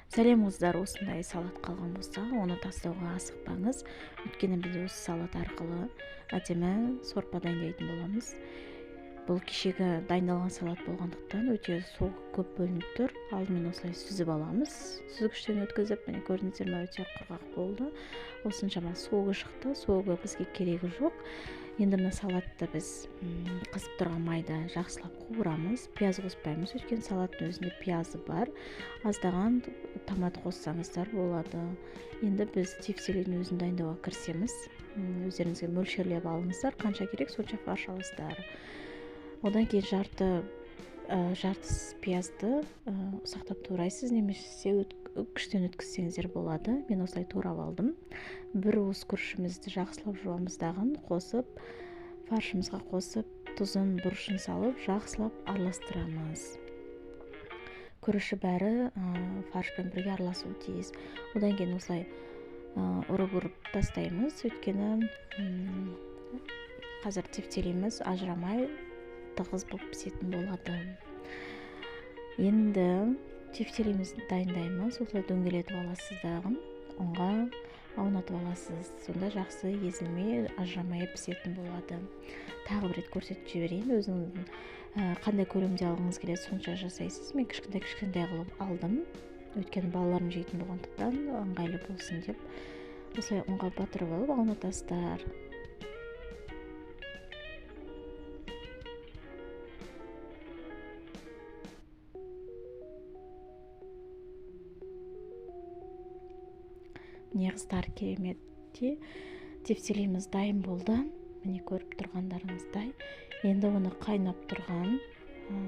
Сәлем қыздар, осындай салат қалған болса, оны тастауға асықпаңыз. Өйткені біз осы салат арқылы әдемі сорпа дайындайтын боламыз. Бұл кешегі дайындалған салат болғандықтан өте суы көп бөлініп тұр. Алдымен осылай сүзіп аламыз. Сүзгіштен өткізіп, міне көрдіңіздер ме, өте құрғақ болды. Осыншама суығы шықты. Суығы бізге керегі жоқ. Енді мына салатты біз қызып тұрған майда жақсылап қуырамыз. Пияз қоспаймыз, өйткені салаттың өзінде пиязы бар. Аздаған томат қоссаңыздар болады. Енді біз тефтелидің өзін дайындауға кірісеміз. Өздеріңізге мөлшерлеп алыңыздар, қанша керек сонша фарш аласыздар. Одан кейін жарты пиязды ұсақтап турайсыз, немесе үккіштен өткізсеңіздер болады. Мен осылай турап алдым. Бір уыс күрішімізді жақсылап жуамыз, дағын қосып, фаршымызға қосып, тұзын, бұрышын салып, жақсылап араластырамыз. Күріші бәрі фаршпен бірге араласуы тиіс. Одан кейін осылай ұрып тастаймыз, өйткені қазір тефтелейміз ажырамай тығыз болып пісетін болады. Енді тефтелеймізді дайындаймыз. Осылай дөңгелетіп аласыз, дағын ұнға аунатып аласыз. Сонда жақсы езілмей, ажырамай пісетін болады. Тағы бір рет көрсетіп жіберейін. Өзіңіздің қандай көлемде алғыңыз келеді, сонша жасайсыз. Мен кішкентай қылып алдым. Өйткені балаларым жейтін болғандықтан ыңғайлы болсын деп. Осылай ұнға батырып алып аунатасыздар. Міне қыздар, кереметте тефтелейміз дайын болды. Міне көріп тұрғандарыңыздай. Енді оны қайнап тұрған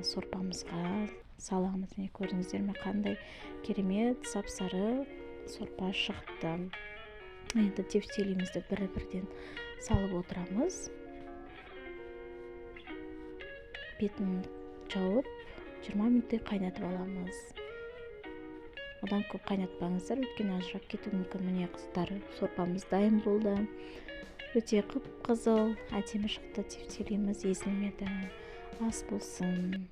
сорпамызға саламыз. Міне көрдіңіздер ме, қандай керемет сап-сары сорпа шықты. Енді тефтелеймізді бірден салып отырамыз. Бетін жауып 20 минуттай қайнатып аламыз. Одан көп қайнатпаңыздар, өйткені ажырап кетуі мүмкін. Міне қыздар, сорпамыз дайын болды. Өте қып-қызыл, әдемі шықты. Тефтелейміз езілмеді. Ас болсын.